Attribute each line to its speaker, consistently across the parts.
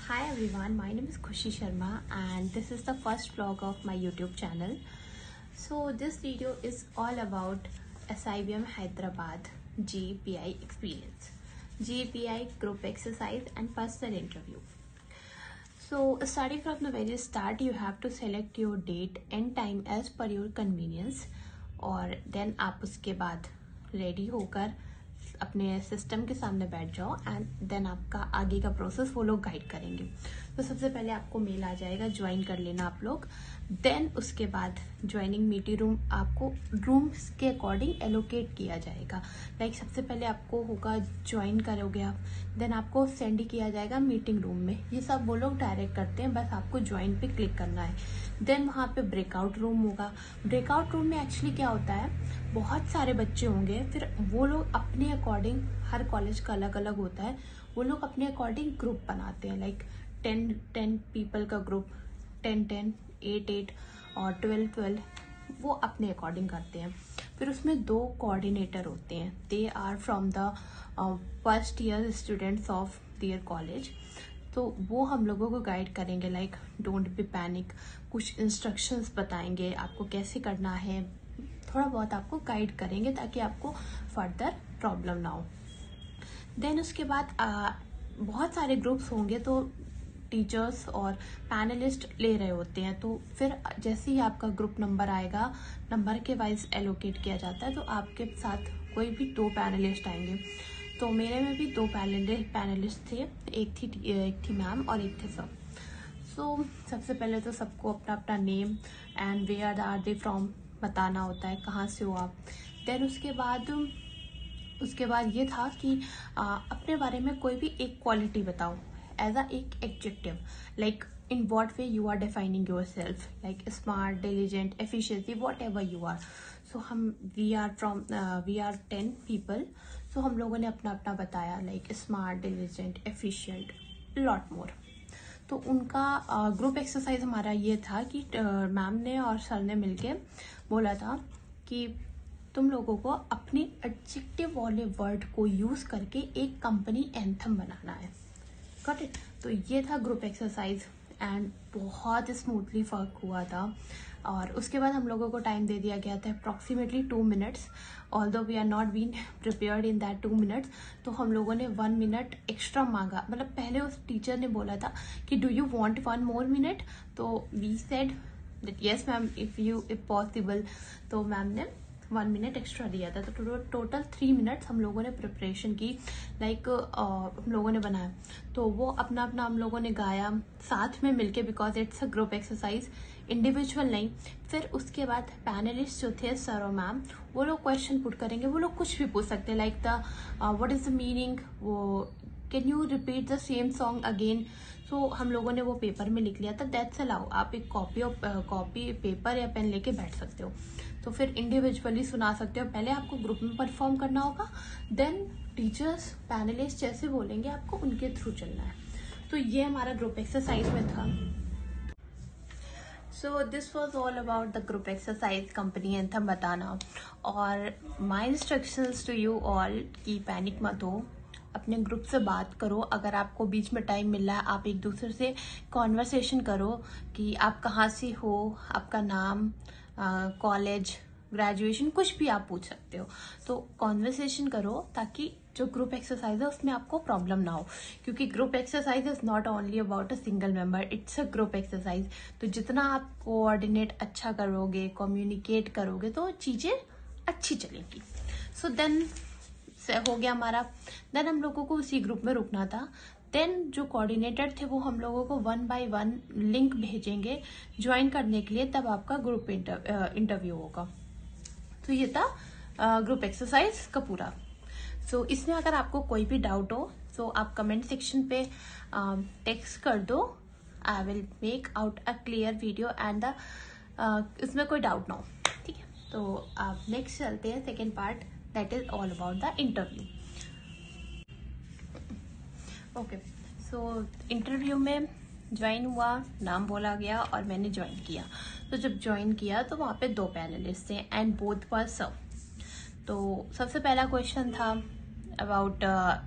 Speaker 1: Hi everyone, my name is Khushi Sharma and this is the first vlog of my YouTube channel. So this video is all about SIBM Hyderabad GPI experience, GPI group exercise and personal interview. So starting from the very start, you have to select your date and time as per your convenience और then आप उसके बाद ready होकर अपने system के सामने बैठ जाओ एंड देन आपका आगे का प्रोसेस वो लोग गाइड करेंगे। तो सबसे पहले आपको मेल आ जाएगा, ज्वाइन कर लेना आप लोग। देन उसके बाद ज्वाइनिंग मीटिंग रूम आपको रूम्स के अकॉर्डिंग एलोकेट किया जाएगा। लाइक सबसे पहले आपको होगा ज्वाइन करोगे आप, देन आपको सेंड किया जाएगा मीटिंग रूम में। ये सब वो लोग डायरेक्ट करते हैं, बस आपको ज्वाइन पे क्लिक करना है। देन वहाँ पे ब्रेकआउट रूम होगा। ब्रेकआउट रूम में एक्चुअली क्या होता है, बहुत सारे बच्चे होंगे, फिर वो लोग अपने अकॉर्डिंग, हर कॉलेज का अलग अलग होता है, वो लोग अपने अकॉर्डिंग ग्रुप बनाते हैं। लाइक 10 पीपल का ग्रुप, 10 8 और 12 वो अपने अकॉर्डिंग करते हैं। फिर उसमें 2 कोऑर्डिनेटर होते हैं, they are from the first year students of their college. तो वो हम लोगों को गाइड करेंगे, लाइक डोंट बी पैनिक, कुछ इंस्ट्रक्शंस बताएंगे आपको कैसे करना है, थोड़ा बहुत आपको गाइड करेंगे ताकि आपको फर्दर प्रॉब्लम ना हो। देन उसके बाद बहुत सारे ग्रुप्स होंगे तो टीचर्स और पैनलिस्ट ले रहे होते हैं। तो फिर जैसे ही आपका ग्रुप नंबर आएगा, नंबर के वाइज एलोकेट किया जाता है। तो आपके साथ कोई भी 2 पैनलिस्ट आएंगे। तो मेरे में भी 2 पैनलिस्ट थे, एक थी मैम और एक थे सर। सो सबसे पहले तो सबको अपना अपना name and where are they from बताना होता है, कहाँ से हो आप। देन उसके बाद ये था कि अपने बारे में कोई भी एक क्वालिटी बताओ एज अ एक adjective, like in what way you are defining yourself, like smart, diligent, efficiency, whatever you are. So we are 10 people. सो हम लोगों ने अपना अपना बताया, like smart, diligent, efficient, lot more. तो उनका ग्रुप एक्सरसाइज हमारा ये था कि मैम ने और सर ने मिलके बोला था कि तुम लोगों को अपने एडजेक्टिव वाले वर्ड को यूज करके एक कंपनी एंथम बनाना है। Got it? तो ये था ग्रुप एक्सरसाइज एंड बहुत स्मूथली वर्क हुआ था। और उसके बाद हम लोगों को टाइम दे दिया गया था approximately 2 minutes, although we are not been prepared in that 2 minutes. तो हम लोगों ने 1 मिनट एक्स्ट्रा मांगा, मतलब पहले उस टीचर ने बोला था कि do you want 1 more minute, तो we said that yes ma'am if possible. तो मैम ने 1 मिनट एक्स्ट्रा दिया था। तो टोटल 3 मिनट्स हम लोगों ने प्रिपरेशन की, लाइक हम लोगों ने बनाया। तो वो अपना अपना हम लोगों ने गाया साथ में मिलके, because it's a group exercise, individual नहीं। फिर उसके बाद पैनलिस्ट जो थे सर और मैम, वो लोग क्वेश्चन पुट करेंगे। वो लोग कुछ भी पूछ सकते हैं, like the what is the meaning, वो can you repeat the same song again. So हम लोगों ने वो पेपर में लिख लिया था, दैट्स अलाउ। आप एक कॉपी पेपर या पेन लेके बैठ सकते हो। तो फिर इंडिविजुअली सुना सकते हो। पहले आपको ग्रुप में परफॉर्म करना होगा, देन टीचर्स पैनलिस्ट जैसे बोलेंगे आपको उनके थ्रू चलना है। तो ये हमारा ग्रुप एक्सरसाइज में था। So this was all about the group exercise, company anthem बताना। और माई इंस्ट्रक्शंस टू यू ऑल कि पैनिक मत हो, अपने ग्रुप से बात करो। अगर आपको बीच में टाइम मिल रहा है, आप एक दूसरे से कॉन्वर्सेशन करो कि आप कहाँ से हो, आपका नाम, कॉलेज, ग्रेजुएशन, कुछ भी आप पूछ सकते हो। तो कॉन्वर्सेशन करो ताकि जो ग्रुप एक्सरसाइज है उसमें आपको प्रॉब्लम ना हो, क्योंकि group exercise is not only about a single member, it's a group exercise. तो जितना आप कोऑर्डिनेट अच्छा करोगे, कम्युनिकेट करोगे, तो चीजें अच्छी चलेंगी। सो देन हो गया हमारा। देन हम लोगों को उसी ग्रुप में रुकना था। देन जो कोऑर्डिनेटर थे वो हम लोगों को 1 by 1 लिंक भेजेंगे ज्वाइन करने के लिए, तब आपका ग्रुप इंटरव्यू होगा। तो ये था ग्रुप एक्सरसाइज का पूरा। सो इसमें अगर आपको कोई भी डाउट हो तो आप कमेंट सेक्शन पे टेक्स्ट कर दो, I will make out a clear video and इसमें कोई डाउट ना हो, ठीक है? तो आप नेक्स्ट चलते हैं, second part, that is all about the interview. Okay, so interview में ज्वाइन हुआ, नाम बोला गया और मैंने ज्वाइन किया। तो जब ज्वाइन किया तो वहाँ पे 2 पैनलिस्ट थे एंड बोथ वर सर। तो सबसे पहला क्वेश्चन था अबाउट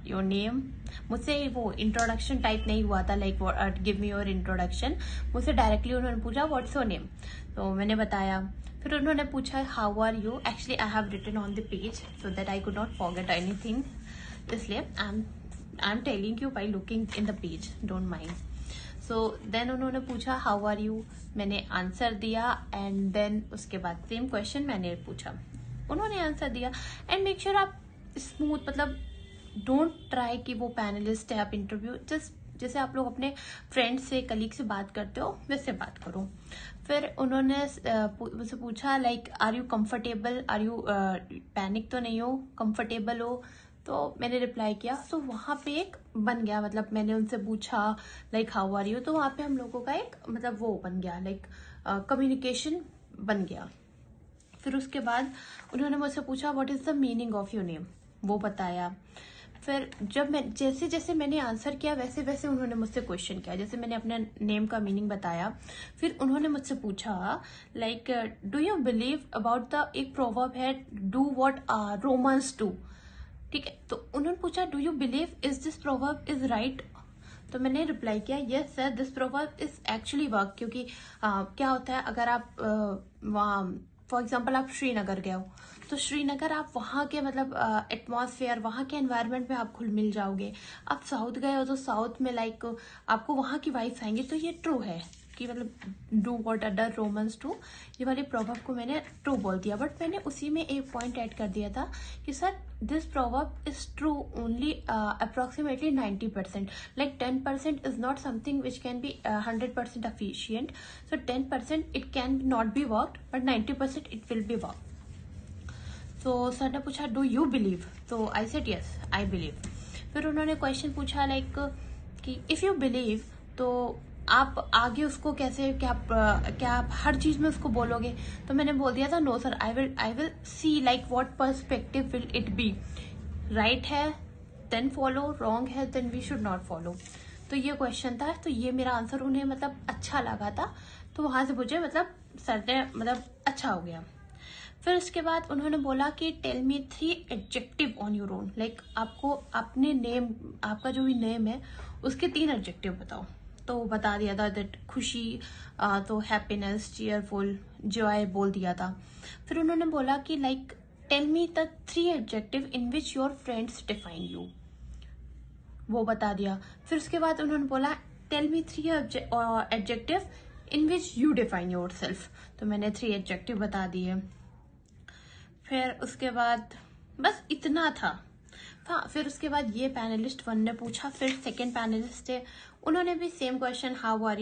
Speaker 1: योर नेम। मुझसे वो इंट्रोडक्शन टाइप नहीं हुआ था, like give me your introduction. मुझसे डायरेक्टली उन्होंने पूछा व्हाट्स योर नेम, तो मैंने बताया। फिर उन्होंने पूछा how are you. Actually I have written on the page so that I could not forget anything, इसलिए I am telling you by looking in the page, don't mind. So then उन्होंने पूछा how are you, मैंने answer दिया। And then उसके बाद same question मैंने पूछा, उन्होंने आंसर दिया। एंड मेक श्योर आप स्मूथ, मतलब डोंट ट्राई कि वो पैनलिस्ट है आप इंटरव्यू, जस्ट जैसे आप लोग अपने फ्रेंड से कलीग से बात करते हो वैसे बात करो। फिर उन्होंने मुझसे पूछा like are you comfortable, are you panic तो नहीं हो, कंफर्टेबल हो। तो मैंने रिप्लाई किया। तो वहां पे एक बन गया, मतलब मैंने उनसे पूछा लाइक हाउ आर यू, तो वहां पे हम लोगों का एक मतलब वो बन गया, लाइक कम्युनिकेशन बन गया। फिर उसके बाद उन्होंने मुझसे पूछा what is the meaning of your name, वो बताया। फिर जब मैं जैसे जैसे मैंने आंसर किया वैसे वैसे उन्होंने मुझसे क्वेश्चन किया, जैसे मैंने अपने नेम का मीनिंग बताया। फिर उन्होंने मुझसे पूछा like do you believe about the, एक प्रोवर्ब है डू व्हाट रोमन्स डू, ठीक है। तो उन्होंने पूछा do you believe is this proverb is right. तो मैंने रिप्लाई किया yes sir this proverb is actually work, क्योंकि क्या होता है अगर आप वहाँ फॉर एग्जाम्पल आप श्रीनगर गए हो, तो श्रीनगर आप वहाँ के मतलब एटमॉस्फेयर, वहाँ के एनवायरनमेंट में आप घुल मिल जाओगे। आप साउथ गए हो तो साउथ में लाइक आपको वहाँ की वाइब्स आएंगी। तो ये ट्रू है कि मतलब do what other Romans do, ये वाले प्रोवर्ब को मैंने ट्रू बोल दिया। बट मैंने उसी में एक पॉइंट ऐड कर दिया था कि sir this proverb is true only approximately 90%, like 10% is not something which can be 100% efficient, so 10% it can not be worked but 90% it will be worked। तो सर ने पूछा डू यू बिलीव, तो I said yes I believe. फिर उन्होंने question पूछा like कि if you believe तो आप आगे उसको कैसे, क्या आप हर चीज में उसको बोलोगे। तो मैंने बोल दिया था no sir I will see like what perspective will it be, right है देन फॉलो, रॉन्ग है then we should not follow. तो ये क्वेश्चन था, तो ये मेरा आंसर उन्हें मतलब अच्छा लगा था, तो वहां से मुझे मतलब सर ने मतलब अच्छा हो गया। फिर उसके बाद उन्होंने बोला कि tell me 3 adjective on your own, like आपको अपने नेम, आपका जो भी नेम है उसके 3 एडजेक्टिव बताओ। तो बता दिया था दैट खुशी, तो हैप्पीनेस, चीयरफुल, जॉय बोल दिया था। फिर उन्होंने बोला कि like tell me the 3 adjective in which your friends define you, वो बता दिया। फिर उसके बाद उन्होंने बोला tell me 3 adjective in which you define yourself, तो मैंने 3 एडजेक्टिव बता दिए। फिर उसके बाद बस इतना था। हाँ, फिर उसके बाद ये पैनलिस्ट 1 ने पूछा। फिर सेकंड पैनलिस्ट है, उन्होंने भी same question how are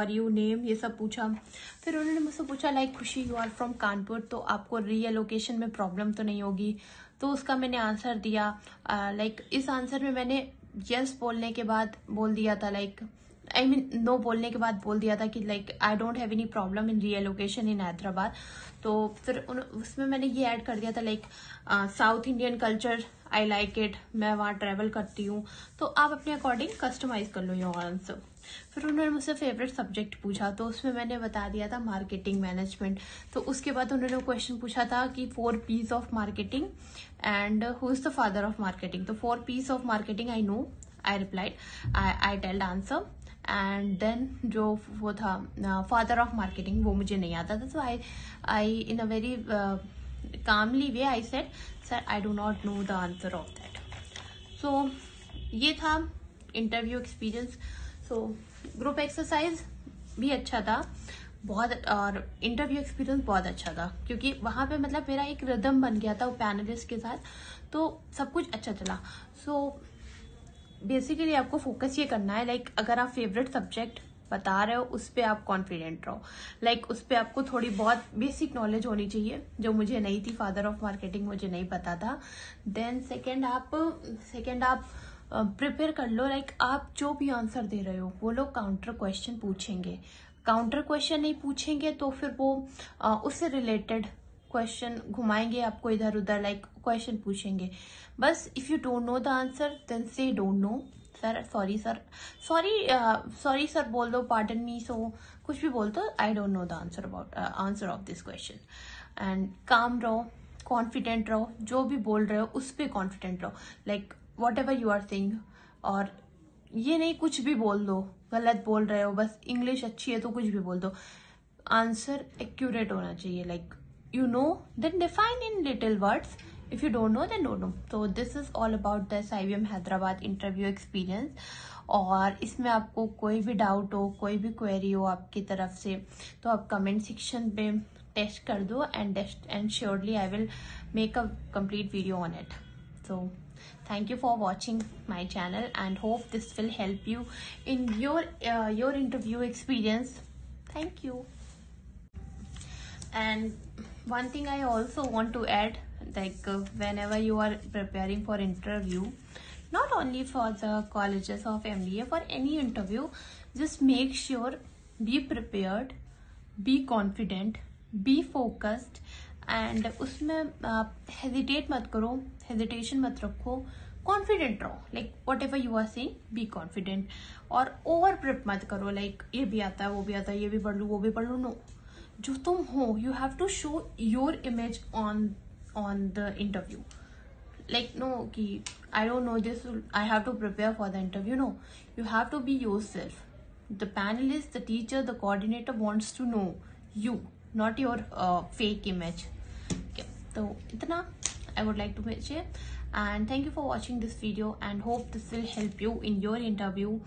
Speaker 1: you name, ये सब पूछा। फिर उन्होंने मुझसे पूछा लाइक खुशी यू आर फ्रॉम कानपुर, तो आपको रीएलोकेशन में प्रॉब्लम तो नहीं होगी। तो उसका मैंने आंसर दिया। लाइक इस आंसर में मैंने यस बोलने के बाद बोल दिया था, लाइक आई मीन नो बोलने के बाद बोल दिया था कि like I don't have any problem in relocation in Hyderabad. तो फिर उसमें मैंने ये ऐड कर दिया था like south Indian culture I like it, मैं वहाँ ट्रेवल करती हूँ। तो आप अपने अकॉर्डिंग कस्टमाइज कर लो योर आंसर। फिर उन्होंने मुझसे फेवरेट सब्जेक्ट पूछा, तो उसमें मैंने बता दिया था मार्केटिंग मैनेजमेंट। तो उसके बाद उन्होंने क्वेश्चन पूछा था कि 4 P's of marketing and who is the father of marketing. तो 4 P's of marketing I know, I replied, I telled answer. And then जो वो था फादर ऑफ मार्केटिंग वो मुझे नहीं आता था। तो I in a very calmly way I said sir I do not know the answer of that. सो ये था interview experience. So group exercise भी अच्छा था बहुत, और इंटरव्यू एक्सपीरियंस बहुत अच्छा था, क्योंकि वहां पे मतलब मेरा एक रिदम बन गया था वो पैनलिस्ट के साथ, तो सब कुछ अच्छा चला। सो बेसिकली आपको फोकस ये करना है, लाइक अगर आप फेवरेट सब्जेक्ट बता रहे हो उस पर आप कॉन्फिडेंट रहो, लाइक उस पर आपको थोड़ी बहुत बेसिक नॉलेज होनी चाहिए जो मुझे नहीं थी। फादर ऑफ मार्केटिंग मुझे नहीं पता था। देन सेकेंड आप प्रिपेयर कर लो, लाइक आप जो भी आंसर दे रहे हो वो लोग काउंटर क्वेश्चन पूछेंगे। काउंटर क्वेश्चन नहीं पूछेंगे तो फिर वो उससे रिलेटेड क्वेश्चन घुमाएंगे आपको इधर उधर, लाइक क्वेश्चन पूछेंगे। बस if you don't know the answer then say don't know sir, sorry sir, sorry sir बोल दो, पार्डन मी, सो कुछ भी बोल दो, I don't know the answer of this question. And calm रहो, कॉन्फिडेंट रहो, जो भी बोल रहे हो उस पर कॉन्फिडेंट रहो, like whatever you are saying. और ये नहीं कुछ भी बोल दो, गलत बोल रहे हो, बस इंग्लिश अच्छी है तो कुछ भी बोल दो। आंसर एक्यूरेट होना चाहिए, like you know then define in little words, if you don't know then don't know. So this is all about the SIBM Hyderabad interview experience. और इसमें आपको कोई भी डाउट हो, कोई भी क्वेरी हो आपकी तरफ से, तो आप कमेंट सेक्शन पे टेस्ट कर दो, and surely I will make a complete video on it. So thank you for watching my channel and hope this will help you in your interview experience. Thank you. And one thing I also want to add, like whenever you are preparing for interview, not only for the colleges of MBA, for any interview, just make sure be prepared, be confident, be focused, and उसमें आप hesitate मत करो, hesitation मत रखो, confident रहो, like whatever you are saying be confident. और over prep मत करो, like ये भी आता है, वो भी आता है, ये भी पढ़ लूँ, वो भी पढ़ लूँ. No, जो तुम हो, you have to show your image on the interview. Like no कि I don't know this, I have to prepare for the interview. No, you have to be yourself. The panelist, the teacher, the coordinator wants to know you, not your fake image. Okay, so itna I would like to say, and thank you for watching this video and hope this will help you in your interview.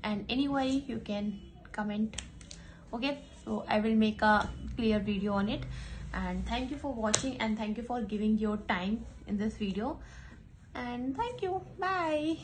Speaker 1: And anyway, you can comment. Okay, so I will make a clear video on it. And thank you for watching and thank you for giving your time in this video. And thank you. Bye.